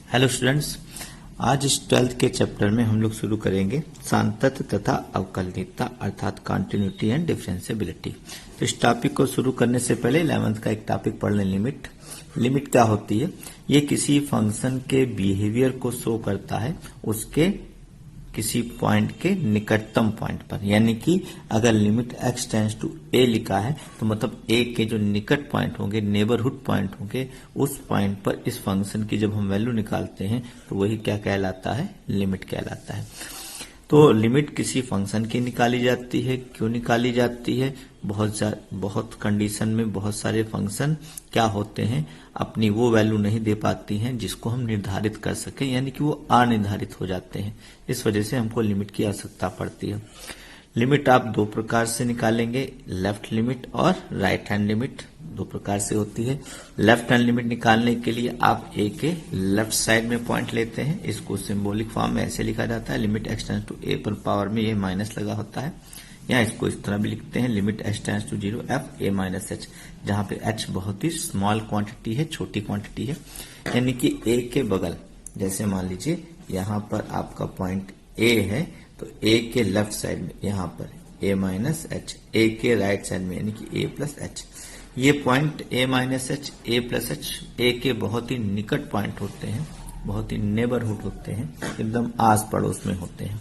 Hello students, आज इस 12th के चैप्टर में हम लोग शुरू करेंगे सांतत्य तथा अवकलनीयता अर्थात कॉन्टिन्यूटी एंड डिफरेंशिएबिलिटी। तो इस टॉपिक को शुरू करने से पहले 11th का एक टॉपिक पढ़ लें, लिमिट। लिमिट क्या होती है? ये किसी फंक्शन के बिहेवियर को शो करता है उसके किसी पॉइंट के निकटतम पॉइंट पर, यानी कि अगर limit x tends to a लिखा है तो मतलब a के जो निकट पॉइंट होंगे, नेबरहुड पॉइंट होंगे, उस पॉइंट पर इस फंक्शन की जब हम वैल्यू निकालते हैं तो वही क्या कहलाता है? लिमिट कहलाता है। तो लिमिट किसी फंक्शन की निकाली जाती है। क्यों निकाली जाती है? बहुत कंडीशन में बहुत सारे फंक्शन क्या होते हैं, अपनी वो वैल्यू नहीं दे पाती हैं जिसको हम निर्धारित कर सकें, यानी कि वो अनिर्धारित हो जाते हैं। इस वजह से हमको लिमिट की आवश्यकता पड़ती है। लिमिट आप दो प्रकार से निकालेंगे, लेफ्ट लिमिट और राइट हैंड लिमिट। दो प्रकार से होती है। लेफ्ट हैंड लिमिट निकालने के लिए आप a के लेफ्ट साइड में पॉइंट लेते हैं। इसको सिंबॉलिक फॉर्म में ऐसे लिखा जाता है, limit x tends to a पर पावर में ये माइनस लगा होता है, या इसको इस तरह भी लिखते हैं, limit h tends to 0 f a minus h, जहां पे h बहुत ही स्मॉल क्वांटिटी है, छोटी क्वांटिटी है, यानी कि a के बगल, जैसे मान लीजिए यहाँ पर आपका पॉइंट a है तो a के लेफ्ट साइड में यहाँ पर a माइनस h, a के राइट साइड में यानी कि a प्लस h। ये point a minus h, a plus h a के बहुत ही निकट पॉइंट होते हैं, बहुत ही नेबरहुड होते हैं, एकदम आस पड़ोस में होते हैं।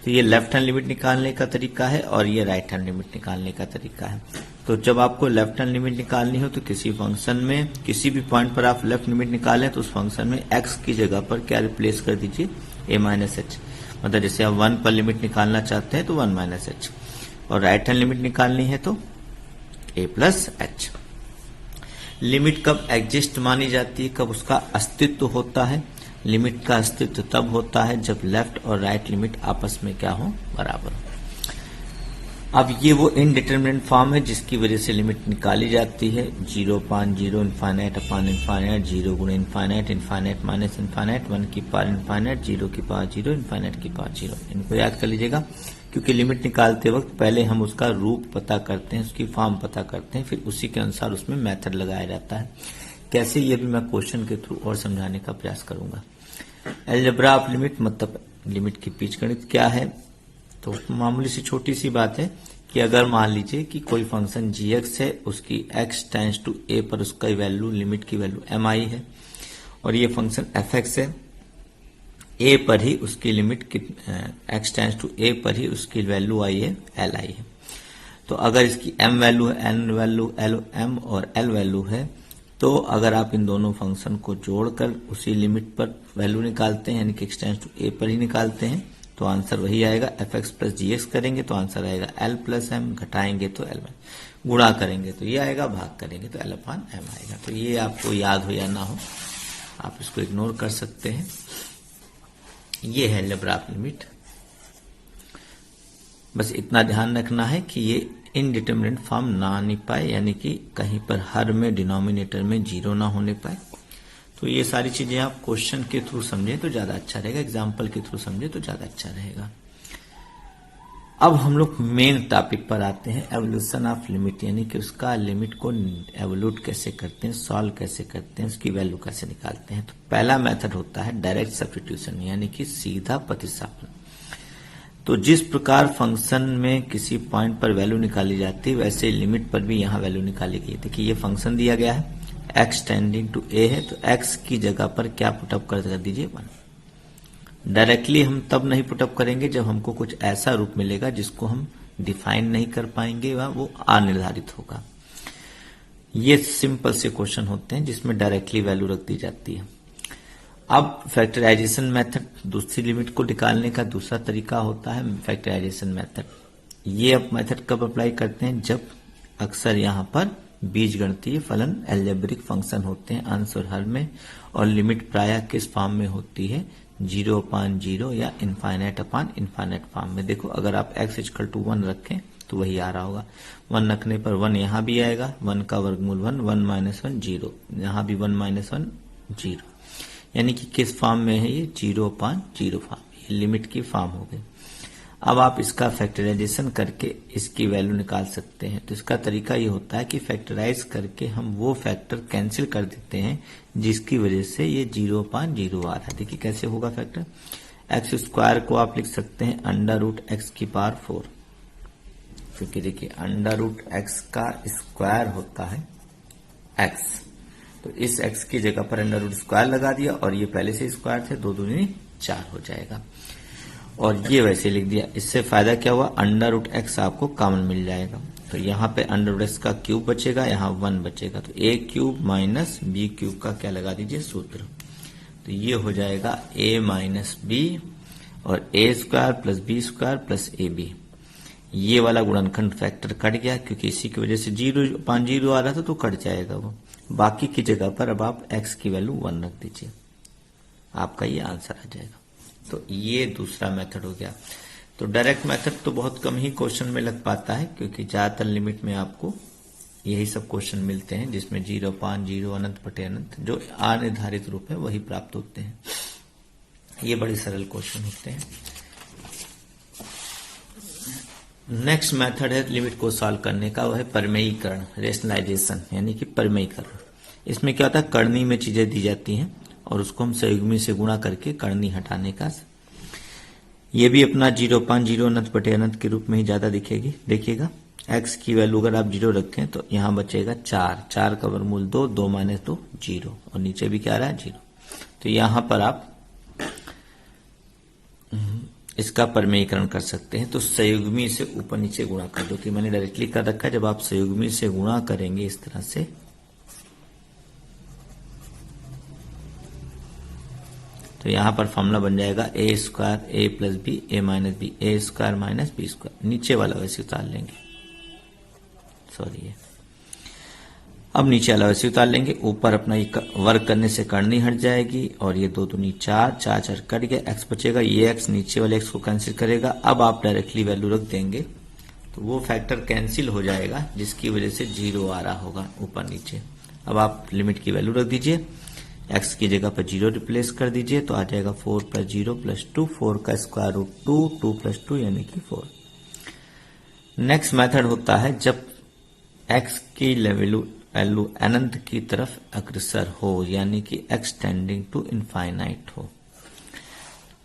तो ये लेफ्ट हैंड लिमिट निकालने का तरीका है और ये राइट हैंड लिमिट निकालने का तरीका है। तो जब आपको लेफ्ट हैंड लिमिट निकालनी हो तो किसी फंक्शन में किसी भी पॉइंट पर आप लेफ्ट लिमिट निकालें तो उस फंक्शन में x की जगह पर क्या रिप्लेस कर दीजिए? a minus h। मतलब जैसे आप 1 पर लिमिट निकालना चाहते हैं तो 1 माइनस h, और राइट हैंड लिमिट निकालनी है तो a प्लस h। लिमिट कब एग्जिस्ट मानी जाती है, कब उसका अस्तित्व होता है? लिमिट का अस्तित्व तब होता है जब लेफ्ट और राइट लिमिट आपस में क्या हो? बराबर हो। अब ये वो इनडिटरमिनेट फॉर्म है जिसकी वजह से लिमिट निकाली जाती है। 0 अपान 0, इनफाइनाइट अपान इनफाइनाइट, 0 गुणे इनफाइनाइट, इनफाइनाइट माइनस इनफाइनाइट, 1 की पावर इनफाइनाइट, 0 की पावर 0, इनफाइनाइट की पावर 0। इनको याद कर लीजिएगा, क्योंकि लिमिट निकालते वक्त पहले हम उसका रूप पता करते हैं, उसकी फॉर्म पता करते हैं, फिर उसी के अनुसार उसमें मेथड लगाया जाता है। कैसे, ये भी मैं क्वेश्चन के थ्रू और समझाने का प्रयास करूंगा। अलजेब्रा ऑफ लिमिट मतलब लिमिट की बीजगणित क्या है? तो मामूली सी छोटी सी बात है कि अगर मान लीजिए कि कोई फंक्शन gx है, उसकी x टेंड्स टू a पर उसका वैल्यू, लिमिट की वैल्यू mi है, और ये फंक्शन fx है, a पर ही उसकी limit x tends to a पर ही उसकी वैल्यू आई है li है। तो अगर इसकी m वैल्यू है, n वैल्यू, m और l वैल्यू है, तो अगर आप इन दोनों फंक्शन को जोड़कर उसी लिमिट पर वैल्यू निकालते हैं, यानी कि x टेंड्स टू a पर ही निकालते हैं, तो आंसर वही आएगा। fx प्लस gx करेंगे तो आंसर आएगा l प्लस m, घटाएंगे तो l, गुणा करेंगे तो ये आएगा, भाग करेंगे तो l अपान m आएगा। तो ये आपको याद हो या ना हो, आप इसको इग्नोर कर सकते हैं। ये है अलजेब्रा ऑफ लिमिट। बस इतना ध्यान रखना है कि ये इनडिटरमिनेट फॉर्म ना आने पाए, यानी कि कहीं पर हर में डिनोमिनेटर में 0 ना होने पाए। तो ये सारी चीजें आप क्वेश्चन के थ्रू समझें तो ज्यादा अच्छा रहेगा, एग्जाम्पल के थ्रू समझें तो ज्यादा अच्छा रहेगा। अब हम लोग मेन टॉपिक पर आते हैं, एवोल्यूशन ऑफ लिमिट, यानी कि उसका लिमिट को एवोल्यूट कैसे करते हैं, सॉल्व कैसे करते हैं, उसकी वैल्यू कैसे निकालते हैं। तो पहला मेथड होता है डायरेक्ट सब्स्टिट्यूशन, यानी कि सीधा प्रतिस्थापन। तो जिस प्रकार फंक्शन में किसी पॉइंट पर वैल्यू निकाली जाती है, वैसे लिमिट पर भी यहाँ वैल्यू निकाली गई। देखिए ये फंक्शन दिया गया है, x टेंडिंग टू a है, तो x की जगह पर क्या पुटअप कर दीजिए? 1। डायरेक्टली हम तब नहीं पुटअप करेंगे जब हमको कुछ ऐसा रूप मिलेगा जिसको हम डिफाइन नहीं कर पाएंगे, वो अनिर्धारित होगा। ये सिंपल से क्वेश्चन होते हैं जिसमें डायरेक्टली वैल्यू रख दी जाती है। अब फैक्टराइजेशन मेथड, दूसरी लिमिट को निकालने का दूसरा तरीका होता है फैक्टराइजेशन मेथड। ये अब मेथड कब अप्लाई करते हैं? जब अक्सर यहाँ पर बीजगणितीय फलन एल्जेब्रिक फंक्शन होते हैं अंश और हर में, और लिमिट प्रायः किस फॉर्म में होती है? 0 अपान 0 या इनफाइनाइट अपान इनफाइनाइट फॉर्म में। देखो अगर आप x इक्वल टू 1 रखें तो वही आ रहा होगा। 1 रखने पर 1 यहाँ भी आएगा, 1 का वर्गमूल 1, 1 माइनस 1 0, यहाँ भी 1 माइनस 1 0, यानी कि किस फॉर्म में है ये? 0 अपान 0 फॉर्म। ये लिमिट की फॉर्म हो गई। अब आप इसका फैक्टराइजेशन करके इसकी वैल्यू निकाल सकते हैं। तो इसका तरीका ये होता है कि फैक्टराइज करके हम वो फैक्टर कैंसिल कर देते हैं जिसकी वजह से ये 0/0 आ रहा है। देखिए कैसे होगा फैक्टर। एक्स स्क्वायर को आप लिख सकते हैं √x⁴, क्योंकि देखिए √x का स्क्वायर होता है x, तो इस x की जगह पर √² लगा दिया और ये पहले से स्क्वायर थे, 2 दूनी 4 हो जाएगा और ये वैसे लिख दिया। इससे फायदा क्या हुआ, √x आपको कॉमन मिल जाएगा। तो यहाँ पे √x का क्यूब बचेगा, यहाँ 1 बचेगा, तो a³ माइनस b³ का क्या लगा दीजिए सूत्र। तो ये हो जाएगा a माइनस बी और a² plus b² plus ab। ये वाला गुणनखंड फैक्टर कट गया क्योंकि इसी की वजह से 0/0 आ रहा था तो कट जाएगा वो। बाकी की जगह पर अब आप x की वैल्यू 1 रख दीजिए, आपका ये आंसर आ जाएगा। तो ये दूसरा मेथड हो गया। तो डायरेक्ट मेथड तो बहुत कम ही क्वेश्चन में लग पाता है क्योंकि ज्यादातर लिमिट में आपको यही सब क्वेश्चन मिलते हैं जिसमें 0/0 अनंत जो अनिर्धारित रूप है वही प्राप्त होते हैं। ये बड़े सरल क्वेश्चन होते हैं। नेक्स्ट मेथड है लिमिट को सॉल्व करने का, वह है परमेयीकरण, रेशनलाइजेशन, यानी कि परमेयीकरण। इसमें क्या होता है, करनी में चीजें दी जाती हैं और उसको हम संयुग्मी से गुणा करके करनी हटाने का। ये भी अपना 0/0 अनंत के रूप में ही ज्यादा दिखेगी। देखिएगा x की वैल्यू अगर आप 0 रखें तो यहां बचेगा 4 का वर्गमूल 2 माइनस 2 0 और नीचे भी क्या आ रहा है 0। तो यहां पर आप इसका परमेयीकरण कर सकते हैं। तो संयुग्मी से ऊपर नीचे गुणा कर दो, कि मैंने डायरेक्टली कर रखा है। जब आप संयुग्मी से गुणा करेंगे इस तरह से तो यहां पर फॉर्मूला बन जाएगा a² a plus b a minus b a² minus b²। नीचे वाला वैसे उतार लेंगे, सॉरी अब नीचे वाला वैसे उतार लेंगे। ऊपर अपना वर्ग करने से करनी हट जाएगी और ये 2 दूनी 4 कट गया, x बचेगा। ये x नीचे वाले x को कैंसिल करेगा। अब आप डायरेक्टली वैल्यू रख देंगे तो वो फैक्टर कैंसिल हो जाएगा जिसकी वजह से 0 आ रहा होगा ऊपर नीचे। अब आप लिमिट की वैल्यू रख दीजिए, x की जगह पर 0 रिप्लेस कर दीजिए तो आ जाएगा 4 + 0 + 2, 4 का स्क्वायर रूट 2 + 2 यानी कि 4। नेक्स्ट मेथड होता है जब x की वैल्यू अनंत की तरफ अग्रसर हो, यानी कि x टेंडिंग टू इनफाइनाइट हो।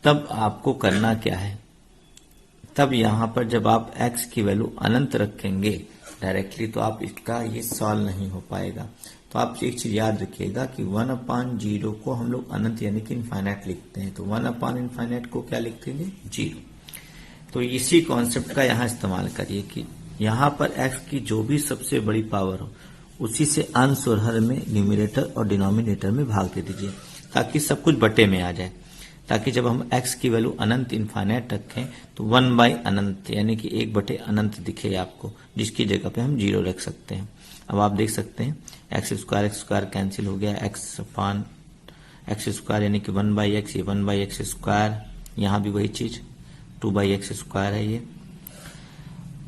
तब आपको करना क्या है, तब यहां पर जब आप x की वैल्यू अनंत रखेंगे डायरेक्टली तो आप इसका ये सॉल्व नहीं हो पाएगा। तो आप एक चीज याद रखिएगा कि 1/0 को हम लोग अनंत यानी कि इनफाइनाइट लिखते हैं, तो 1/इनफाइनाइट को क्या लिखते हैं 0। तो इसी कॉन्सेप्ट का यहां इस्तेमाल करिए कि यहां पर x की जो भी सबसे बड़ी पावर हो उसी से अंश और हर में न्यूमरेटर और डिनोमिनेटर में भाग दे दीजिए ताकि सब कुछ बटे में आ जाए, ताकि जब हम x की वैल्यू अनंत इनफाइनाइट रखें तो 1/अनंत यानी कि 1/अनंत दिखे आपको, जिसकी जगह पे हम 0 रख सकते हैं। अब आप देख सकते हैं x² कैंसिल हो गया, x² यानी कि 1/x, ये 1/x², यहां भी वही चीज 2/x² है ये।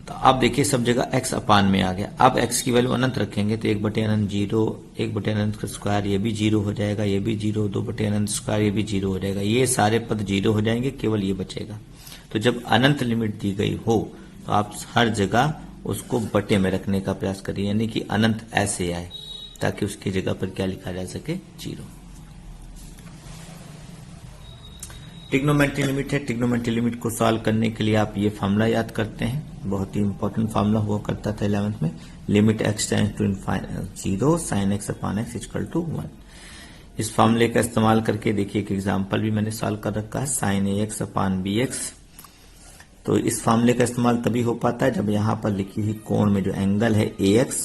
तो आप देखिए सब जगह x अपान में आ गया। अब x की वैल्यू अनंत रखेंगे तो 1/अनंत 0, 1/अनंत का स्क्वायर ये भी 0 हो जाएगा, ये भी 0, 2/अनंत स्क्वायर ये भी 0 हो जाएगा। ये सारे पद 0 हो जाएंगे, केवल ये बचेगा। तो जब अनंत लिमिट दी गई हो तो आप हर जगह उसको बटे में रखने का प्रयास करिए, यानी कि अनंत ऐसे आए ताकि उसकी जगह पर क्या लिखा जा सके 0। ट्रिग्नोमेट्री लिमिट है। ट्रिग्नोमेट्री लिमिट को सॉल्व करने के लिए आप ये फॉर्मूला याद करते हैं, बहुत ही इंपॉर्टेंट फॉर्मूला हुआ करता था 11th में। Limit x tends to 0 sin x/x = 1। इस फॉर्मूले का इस्तेमाल करके देखिए एक एग्जांपल भी मैंने सॉल्व कर रखा है, sin ax/bx। तो इस फॉर्मूले का इस्तेमाल तभी हो पाता है जब यहाँ पर लिखी हुई कोण में जो एंगल है ax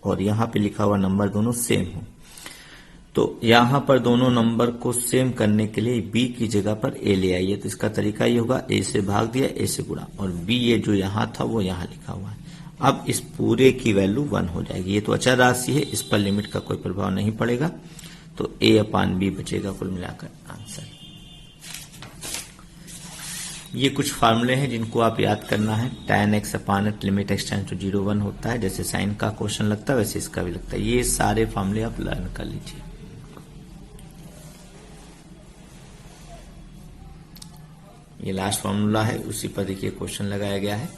और यहाँ पे लिखा हुआ नंबर दोनों सेम हो। तो यहां पर दोनों नंबर को सेम करने के लिए b की जगह पर a ले आइए। तो इसका तरीका ये होगा, a से भाग दिया, a से गुणा, और b ये जो यहां था वो यहां लिखा हुआ है। अब इस पूरे की वैल्यू 1 हो जाएगी। ये तो अचर राशि है, इस पर लिमिट का कोई प्रभाव नहीं पड़ेगा, तो a/b बचेगा कुल मिलाकर आंसर। ये कुछ फार्मूले हैं जिनको आप याद करना है। tan x/x limit x tends to 0 1 होता है, जैसे साइन का क्वेश्चन लगता है वैसे इसका भी लगता है। ये सारे फार्मूले आप लर्न कर लीजिए। ये लास्ट फॉर्मूला है, उसी पर देखिए क्वेश्चन लगाया गया है।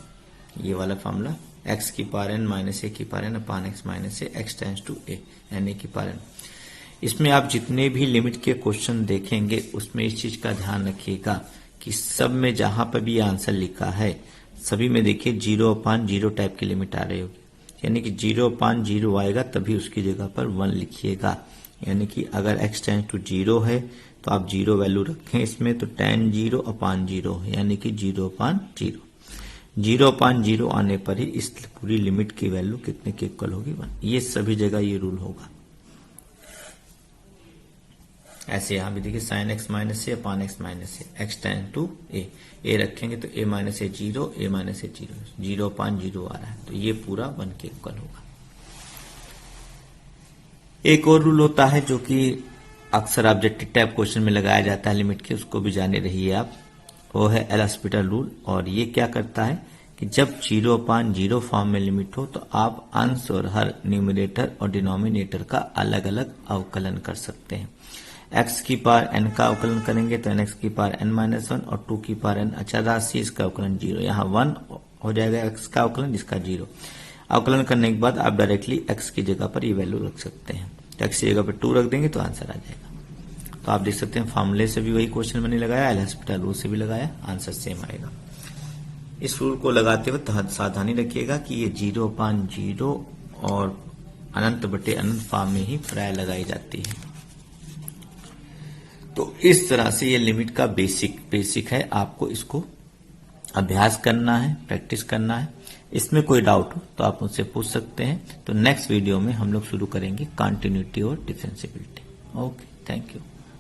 ये वाला फॉर्मूला x की पावर n माइनस ए की power n upon x minus a x tends to a n a की पावर n। इसमें आप जितने भी लिमिट के क्वेश्चन देखेंगे उसमें इस चीज का ध्यान रखिएगा कि सब में जहां पर भी आंसर लिखा है सभी में देखिए 0/0 टाइप की लिमिट आ रही होगी, यानी कि 0/0 आएगा तभी उसकी जगह पर 1 लिखिएगा। यानी कि अगर x टेंड्स टू 0 है तो आप 0 वैल्यू रखें इसमें, तो tan 0/0 यानी कि 0/0। 0/0 आने पर ही इस पूरी लिमिट की वैल्यू कितने के इक्वल होगी 1। ये सभी जगह ये रूल होगा। ऐसे यहां भी देखिए sin x minus a upon x minus a x tends to a रखेंगे तो a minus a 0 a minus a 0 0/0 आ रहा है, तो ये पूरा 1 के इक्वल होगा। एक और रूल होता है जो कि अक्सर ऑब्जेक्टिव टाइप क्वेश्चन में लगाया जाता है लिमिट के, उसको भी जाने रहिए आप, वो है एल हॉस्पिटल रूल। और ये क्या करता है कि जब 0/0 फॉर्म में लिमिट हो तो आप अंश और हर न्यूमरेटर और डिनोमिनेटर का अलग अलग अवकलन कर सकते हैं। x की पावर n का अवकलन करेंगे तो nx की पावर n माइनस 1 और 2 की पावर n अचर राशि, इसका अवकलन 0। यहाँ 1 हो जाएगा x का अवकलन, जिसका 0। अवकलन करने के बाद आप डायरेक्टली x की जगह पर ये वैल्यू रख सकते हैं, तो x की जगह पर 2 रख देंगे तो आंसर आ जाएगा। तो आप देख सकते हैं फॉर्मूले से भी वही क्वेश्चन मैंने लगाया, एल हॉस्पिटल रूल से भी लगाया, आंसर सेम आएगा। इस रूल को लगाते हुए सावधानी रखिएगा कि ये 0/0 और अनंत बटे अनंत फॉर्म में ही प्राय लगाई जाती है। तो इस तरह से ये लिमिट का बेसिक है, आपको इसको अभ्यास करना है, प्रैक्टिस करना है। इसमें कोई डाउट हो तो आप मुझसे पूछ सकते हैं। तो नेक्स्ट वीडियो में हम लोग शुरू करेंगे कंटिन्यूटी और डिफरेंशिएबिलिटी। Okay, thank you.